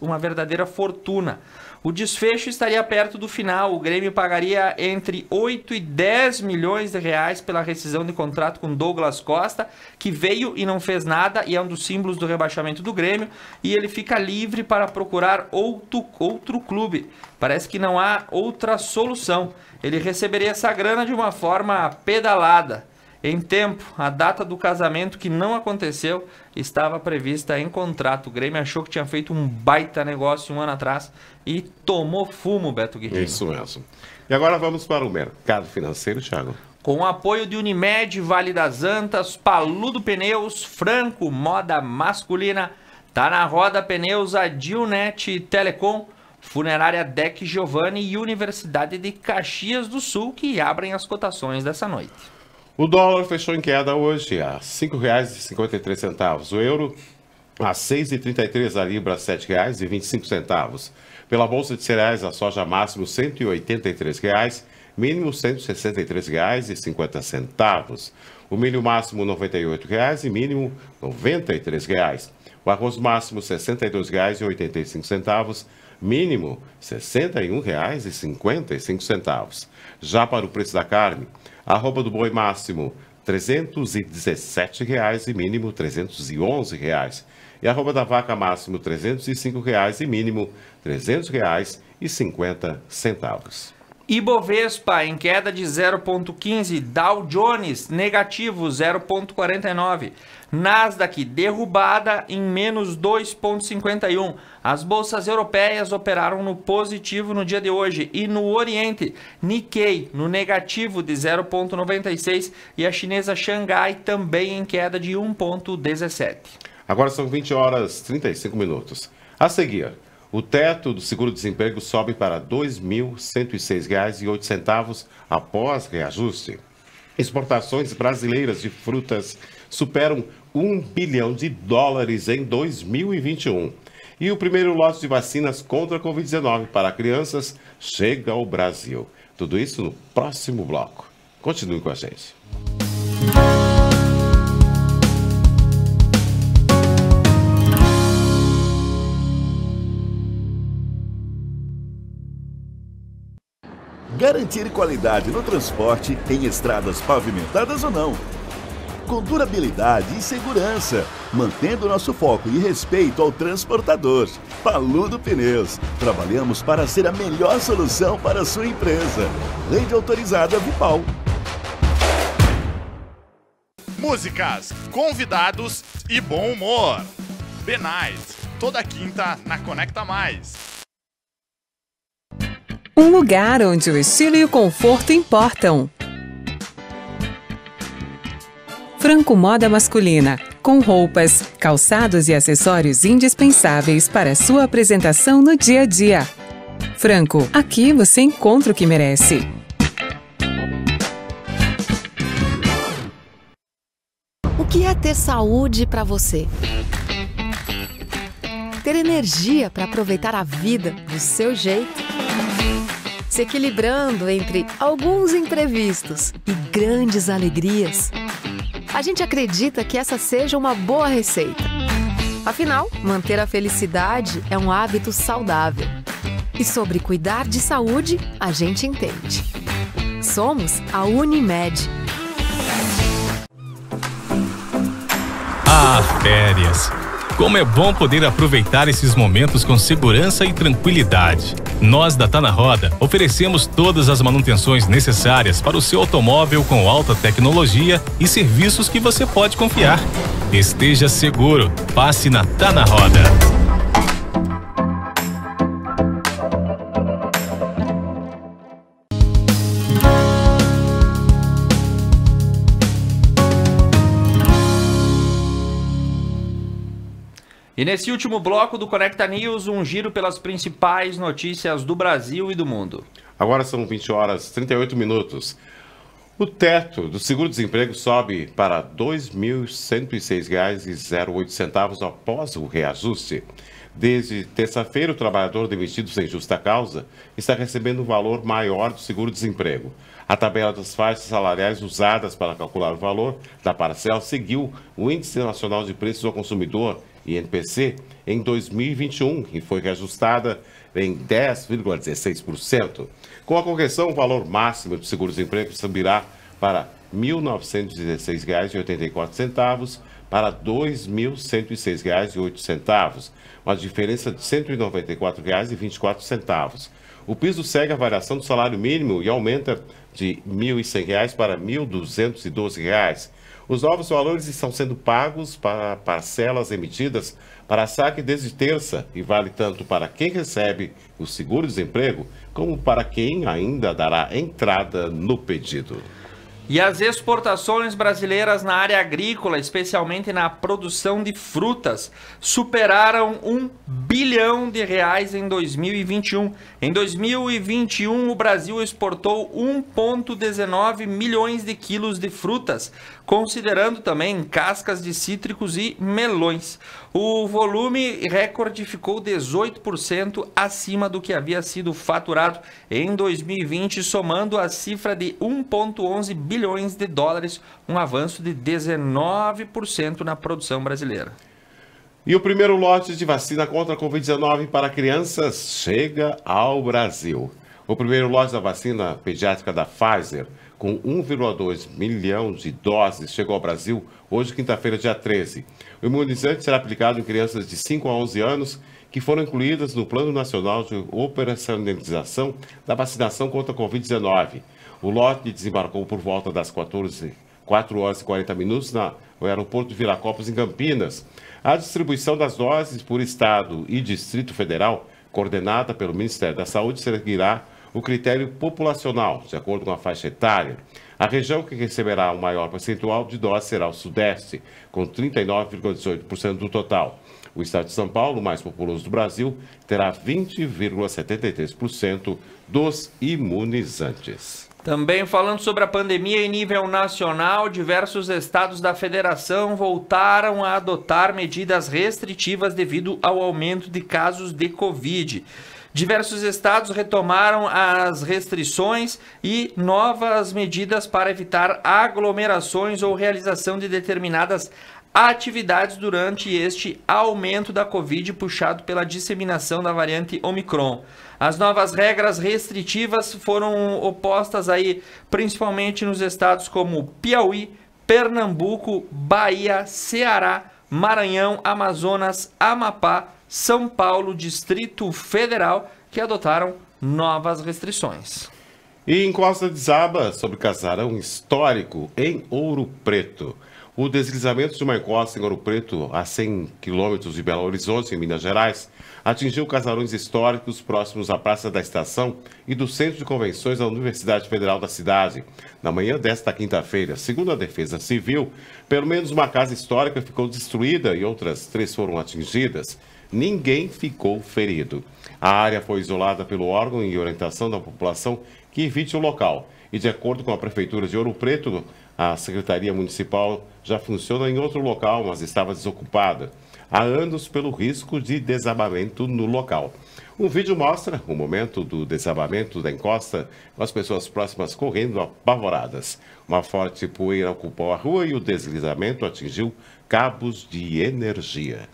uma verdadeira fortuna. O desfecho estaria perto do final. O Grêmio pagaria entre 8 e 10 milhões de reais pela rescisão de contrato com Douglas Costa, que veio e não fez nada e é um dos símbolos do rebaixamento do Grêmio, e ele fica livre para procurar outro clube. Parece que não há outra solução. Ele receberia essa grana de uma forma pedalada. Em tempo, a data do casamento, que não aconteceu, estava prevista em contrato. O Grêmio achou que tinha feito um baita negócio um ano atrás e tomou fumo, Beto Guidini. Isso mesmo. E agora vamos para o mercado financeiro, Thiago. Com o apoio de Unimed, Vale das Antas, Paludo Pneus, Franco, Moda Masculina, Tá na Roda Pneus, Adilnet Telecom, Funerária Deck Giovanni e Universidade de Caxias do Sul, que abrem as cotações dessa noite. O dólar fechou em queda hoje a R$ 5,53. O euro a R$ 6,33, a libra a R$ 7,25. Pela Bolsa de Cereais, a soja máximo R$ 183,00 mínimo R$ 163,50. O milho máximo R$ 98,00 e mínimo R$ 93,00. O arroz máximo R$ 62,85, mínimo R$ 61,55. Já para o preço da carne, a arroba do boi máximo R$ 317,00 e mínimo R$ 311,00. E a arroba da vaca máximo R$ 305,00 e mínimo R$ 300,50. Ibovespa em queda de 0,15, Dow Jones negativo 0,49, Nasdaq derrubada em menos 2,51. As bolsas europeias operaram no positivo no dia de hoje e no Oriente, Nikkei no negativo de 0,96 e a chinesa Xangai também em queda de 1,17. Agora são 20h35. A seguir, o teto do seguro-desemprego sobe para R$ 2.106,08 após reajuste. Exportações brasileiras de frutas superam $1 bilhão em 2021. E o primeiro lote de vacinas contra a Covid-19 para crianças chega ao Brasil. Tudo isso no próximo bloco. Continue com a gente. Garantir qualidade no transporte em estradas pavimentadas ou não. Com durabilidade e segurança, mantendo nosso foco e respeito ao transportador. Paludo Pneus. Trabalhamos para ser a melhor solução para a sua empresa. Rede autorizada Vipal. Músicas, convidados e bom humor. Benais, toda quinta na Conecta Mais. Um lugar onde o estilo e o conforto importam. Franco Moda Masculina, com roupas, calçados e acessórios indispensáveis para a sua apresentação no dia a dia. Franco, aqui você encontra o que merece. O que é ter saúde para você? Ter energia para aproveitar a vida do seu jeito? Se equilibrando entre alguns imprevistos e grandes alegrias. A gente acredita que essa seja uma boa receita. Afinal, manter a felicidade é um hábito saudável. E sobre cuidar de saúde, a gente entende. Somos a Unimed. Ah, férias! Como é bom poder aproveitar esses momentos com segurança e tranquilidade. Nós da Tá na Roda oferecemos todas as manutenções necessárias para o seu automóvel com alta tecnologia e serviços que você pode confiar. Esteja seguro, passe na Tá na Roda. E nesse último bloco do Conecta News, um giro pelas principais notícias do Brasil e do mundo. Agora são 20h38. O teto do seguro-desemprego sobe para R$ 2.106,08 após o reajuste. Desde terça-feira, o trabalhador demitido sem justa causa está recebendo um valor maior do seguro-desemprego. A tabela das faixas salariais usadas para calcular o valor da parcela seguiu o Índice Nacional de Preços ao Consumidor, INPC, em 2021 e foi reajustada em 10,16%. Com a correção, o valor máximo do seguro-desemprego subirá para R$ 1.916,84 para R$ 2.106,08, uma diferença de R$ 194,24. O piso segue a variação do salário mínimo e aumenta de R$ 1.100 para R$ 1.212. Os novos valores estão sendo pagos para parcelas emitidas para saque desde terça e vale tanto para quem recebe o seguro-desemprego como para quem ainda dará entrada no pedido. E as exportações brasileiras na área agrícola, especialmente na produção de frutas, superaram R$ 1 bilhão em 2021. Em 2021, o Brasil exportou 1,19 milhões de quilos de frutas, considerando também cascas de cítricos e melões. O volume recorde ficou 18% acima do que havia sido faturado em 2020, somando a cifra de 1,11 bilhões de dólares, um avanço de 19% na produção brasileira. E o primeiro lote de vacina contra a Covid-19 para crianças chega ao Brasil. O primeiro lote da vacina pediátrica da Pfizer, com 1,2 milhão de doses, chegou ao Brasil hoje, quinta-feira, dia 13. O imunizante será aplicado em crianças de 5 a 11 anos que foram incluídas no Plano Nacional de Operacionalização da Vacinação contra a Covid-19. O lote desembarcou por volta das 4 horas e 40 minutos no aeroporto de Viracopos, em Campinas. A distribuição das doses por Estado e Distrito Federal, coordenada pelo Ministério da Saúde, seguirá o critério populacional, de acordo com a faixa etária. A região que receberá o maior percentual de doses será o Sudeste, com 39,18% do total. O estado de São Paulo, o mais populoso do Brasil, terá 20,73% dos imunizantes. Também falando sobre a pandemia em nível nacional, diversos estados da federação voltaram a adotar medidas restritivas devido ao aumento de casos de Covid. Diversos estados retomaram as restrições e novas medidas para evitar aglomerações ou realização de determinadas atividades durante este aumento da Covid puxado pela disseminação da variante Omicron. As novas regras restritivas foram opostas aí principalmente nos estados como Piauí, Pernambuco, Bahia, Ceará, Maranhão, Amazonas, Amapá, São Paulo, Distrito Federal, que adotaram novas restrições. E encosta desaba sobre casarão histórico em Ouro Preto. O deslizamento de uma encosta em Ouro Preto, a 100 quilômetros de Belo Horizonte, em Minas Gerais, atingiu casarões históricos próximos à Praça da Estação e do Centro de Convenções da Universidade Federal da cidade, na manhã desta quinta-feira. Segundo a Defesa Civil, pelo menos uma casa histórica ficou destruída e outras 3 foram atingidas. Ninguém ficou ferido. A área foi isolada pelo órgão em orientação da população que evite o local. E de acordo com a Prefeitura de Ouro Preto, a Secretaria Municipal já funciona em outro local, mas estava desocupada há anos pelo risco de desabamento no local. Um vídeo mostra o momento do desabamento da encosta, com as pessoas próximas correndo apavoradas. Uma forte poeira ocupou a rua e o deslizamento atingiu cabos de energia.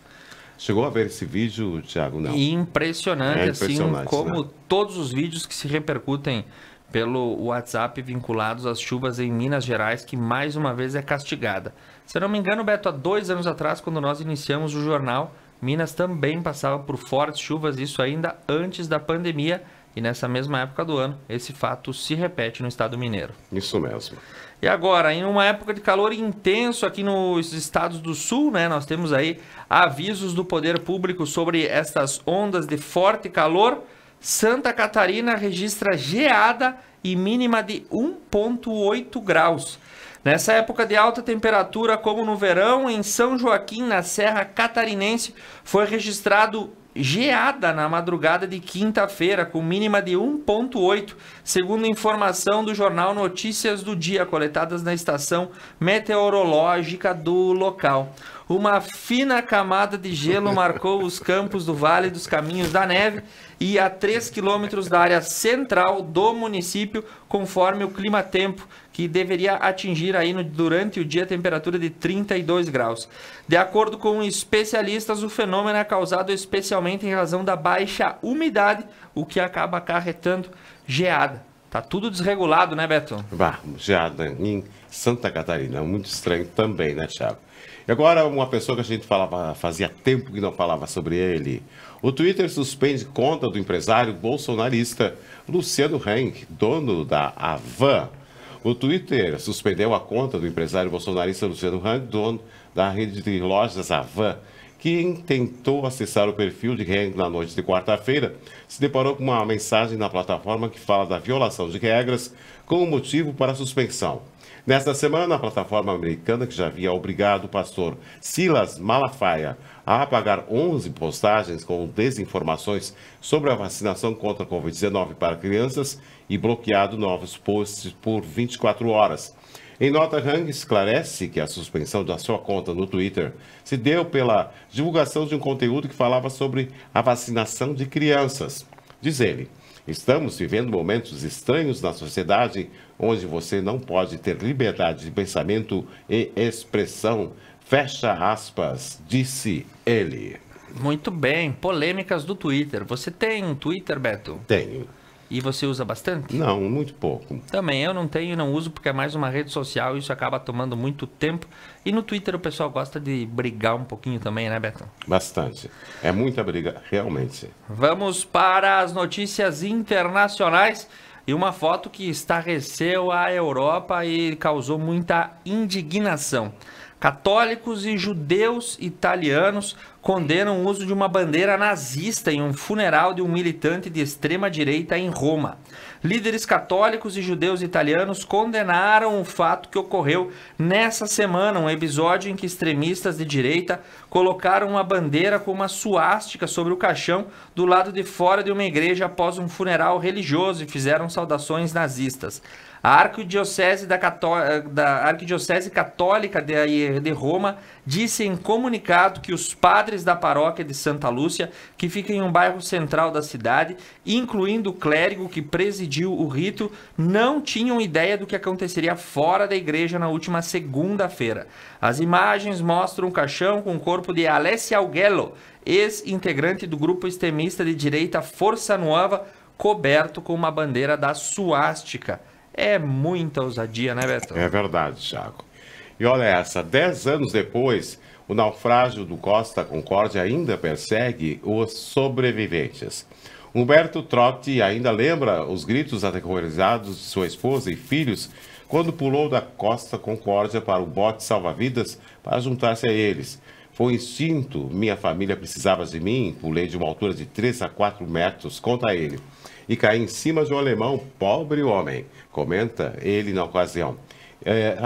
Chegou a ver esse vídeo, Thiago? Não. Impressionante, assim como né? Todos os vídeos que se repercutem pelo WhatsApp vinculados às chuvas em Minas Gerais, que mais uma vez é castigada. Se eu não me engano, Beto, há 2 anos atrás, quando nós iniciamos o jornal, Minas também passava por fortes chuvas, isso ainda antes da pandemia, e nessa mesma época do ano, esse fato se repete no estado mineiro. Isso mesmo. E agora, em uma época de calor intenso aqui nos estados do sul, né, nós temos aí avisos do poder público sobre estas ondas de forte calor. Santa Catarina registra geada e mínima de 1,8 graus. Nessa época de alta temperatura, como no verão, em São Joaquim, na Serra Catarinense, foi registrado geada na madrugada de quinta-feira, com mínima de 1,8, segundo informação do jornal Notícias do Dia, coletadas na estação meteorológica do local. Uma fina camada de gelo marcou os campos do Vale dos Caminhos da Neve e a 3 quilômetros da área central do município, conforme o clima-tempo, que deveria atingir aí durante o dia a temperatura de 32 graus. De acordo com especialistas, o fenômeno é causado especialmente em razão da baixa umidade, o que acaba acarretando geada. Tá tudo desregulado, né, Beto? Geada em Santa Catarina, muito estranho também, né, Thiago? E agora, uma pessoa que a gente fazia tempo que não falava sobre ele. O Twitter suspende conta do empresário bolsonarista Luciano Hang, dono da Havan. O Twitter suspendeu a conta do empresário bolsonarista Luciano Hang, dono da rede de lojas Havan. Quem tentou acessar o perfil de Hang na noite de quarta-feira se deparou com uma mensagem na plataforma que fala da violação de regras como motivo para a suspensão. Nesta semana, a plataforma americana, que já havia obrigado o pastor Silas Malafaia a apagar 11 postagens com desinformações sobre a vacinação contra a Covid-19 para crianças e bloqueado novos posts por 24 horas. Em nota, Hang esclarece que a suspensão da sua conta no Twitter se deu pela divulgação de um conteúdo que falava sobre a vacinação de crianças. Diz ele, estamos vivendo momentos estranhos na sociedade onde você não pode ter liberdade de pensamento e expressão. Fecha aspas, disse ele. Muito bem, polêmicas do Twitter. Você tem um Twitter, Beto? Tenho. E você usa bastante? Não, muito pouco. Também, eu não tenho e não uso porque é mais uma rede social e isso acaba tomando muito tempo. E no Twitter o pessoal gosta de brigar um pouquinho também, né, Beto? Bastante. É muita briga, realmente. Vamos para as notícias internacionais. E uma foto que estarreceu a Europa e causou muita indignação. Católicos e judeus italianos condenam o uso de uma bandeira nazista em um funeral de um militante de extrema-direita em Roma. Líderes católicos e judeus italianos condenaram o fato que ocorreu nessa semana, um episódio em que extremistas de direita colocaram uma bandeira com uma suástica sobre o caixão do lado de fora de uma igreja após um funeral religioso e fizeram saudações nazistas. A Arquidiocese Católica de Roma disse em comunicado que os padres da paróquia de Santa Lúcia, que fica em um bairro central da cidade, incluindo o clérigo que presidiu o rito, não tinham ideia do que aconteceria fora da igreja na última segunda-feira. As imagens mostram um caixão com o corpo de Alessia Augello, ex-integrante do grupo extremista de direita Força Nuova, coberto com uma bandeira da suástica. É muita ousadia, né, Beto? É verdade, Thiago. E olha essa, 10 anos depois, o naufrágio do Costa Concórdia ainda persegue os sobreviventes. Humberto Trotti ainda lembra os gritos aterrorizados de sua esposa e filhos quando pulou da Costa Concórdia para o bote salva-vidas para juntar-se a eles. Foi instinto, minha família precisava de mim, pulei de uma altura de 3 a 4 metros, conta ele. E caí em cima de um alemão, pobre homem, comenta ele na ocasião.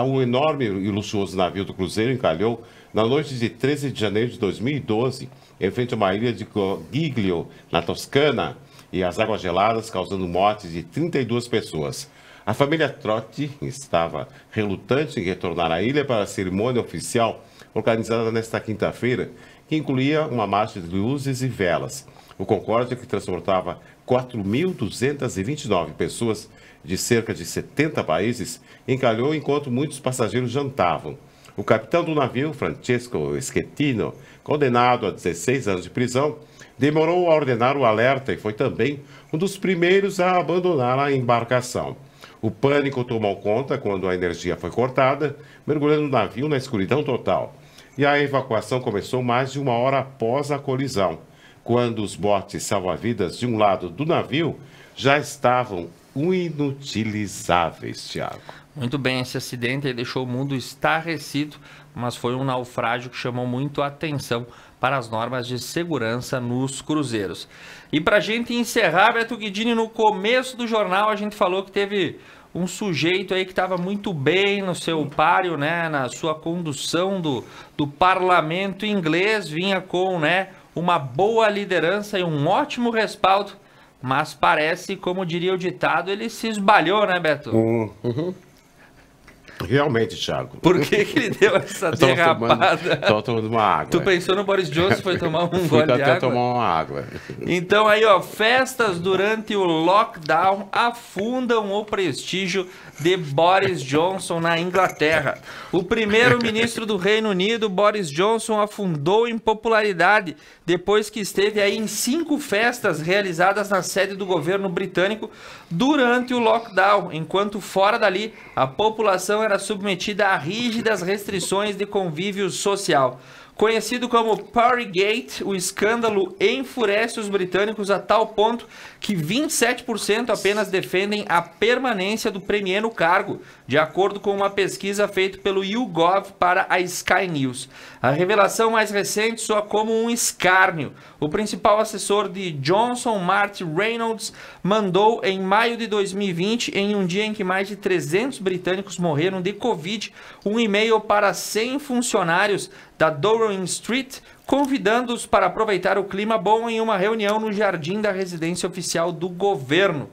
Um enorme e luxuoso navio do cruzeiro encalhou na noite de 13 de janeiro de 2012, em frente a uma ilha de Giglio, na Toscana, e as águas geladas causando morte de 32 pessoas. A família Trotti estava relutante em retornar à ilha para a cerimônia oficial organizada nesta quinta-feira, que incluía uma marcha de luzes e velas. O Concórdia, que transportava 4.229 pessoas de cerca de 70 países, encalhou enquanto muitos passageiros jantavam. O capitão do navio, Francesco Schettino, condenado a 16 anos de prisão, demorou a ordenar o alerta e foi também um dos primeiros a abandonar a embarcação. O pânico tomou conta quando a energia foi cortada, mergulhando o navio na escuridão total. E a evacuação começou mais de 1 hora após a colisão, quando os botes salva-vidas de um lado do navio já estavam inutilizáveis, Thiago. Muito bem, esse acidente aí deixou o mundo estarrecido, mas foi um naufrágio que chamou muito a atenção para as normas de segurança nos cruzeiros. E para a gente encerrar, Beto Guidini, no começo do jornal a gente falou que teve um sujeito aí que estava muito bem no seu páreo, né, na sua condução do parlamento inglês, vinha com, né, uma boa liderança e um ótimo respaldo, mas parece, como diria o ditado, ele se esbalhou, né, Beto? Realmente, Thiago. Por que ele deu essa derrapada? Estava tomando uma água. Tu pensou no Boris Johnson, foi tomar um gole de água? Até tomar uma água. Então aí, ó, festas durante o lockdown afundam o prestígio de Boris Johnson na Inglaterra. O primeiro-ministro do Reino Unido, Boris Johnson, afundou em popularidade depois que esteve aí em 5 festas realizadas na sede do governo britânico durante o lockdown, enquanto fora dali a população era submetida a rígidas restrições de convívio social. Conhecido como Partygate, o escândalo enfurece os britânicos a tal ponto que 27% apenas defendem a permanência do premier no cargo, de acordo com uma pesquisa feita pelo YouGov para a Sky News. A revelação mais recente soa como um escárnio. O principal assessor de Johnson, Martin Reynolds, mandou em maio de 2020, em um dia em que mais de 300 britânicos morreram de Covid, um e-mail para 100 funcionários da Downing Street convidando-os para aproveitar o clima bom em uma reunião no jardim da residência oficial do governo.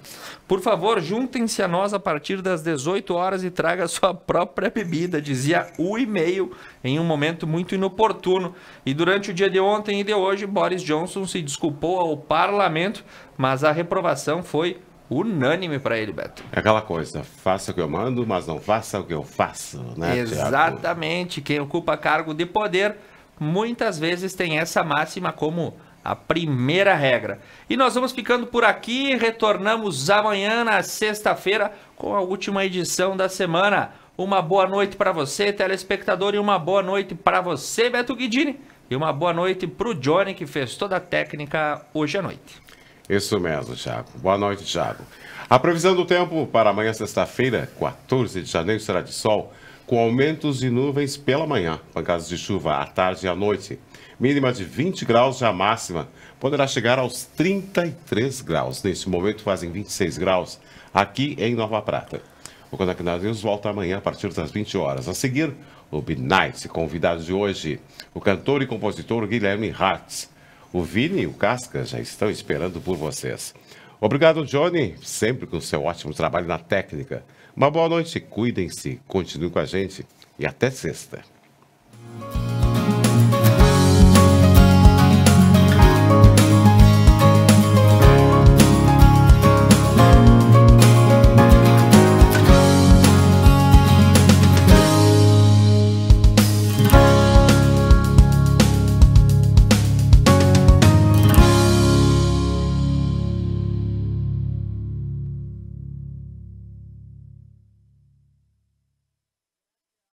Por favor, juntem-se a nós a partir das 18 horas e traga sua própria bebida, dizia o e-mail em um momento muito inoportuno. E durante o dia de ontem e de hoje, Boris Johnson se desculpou ao parlamento, mas a reprovação foi unânime para ele, Beto. É aquela coisa, faça o que eu mando, mas não faça o que eu faço, né, Exatamente. Quem ocupa cargo de poder muitas vezes tem essa máxima como a primeira regra. E nós vamos ficando por aqui, retornamos amanhã na sexta-feira com a última edição da semana. Uma boa noite para você, telespectador, e uma boa noite para você, Beto Guidini, e uma boa noite para o Johnny, que fez toda a técnica hoje à noite. Isso mesmo, Thiago. Boa noite, Thiago. A previsão do tempo para amanhã, sexta-feira, 14 de janeiro, será de sol, com aumentos de nuvens pela manhã, pancadas de chuva à tarde e à noite. Mínima de 20 graus, já máxima poderá chegar aos 33 graus. Neste momento fazem 26 graus aqui em Nova Prata. O Conecta News volta amanhã a partir das 20 horas. A seguir, o B-Night, convidado de hoje, o cantor e compositor Guilherme Hartz. O Vini e o Casca já estão esperando por vocês. Obrigado, Johnny, sempre com seu ótimo trabalho na técnica. Uma boa noite, cuidem-se, continuem com a gente e até sexta.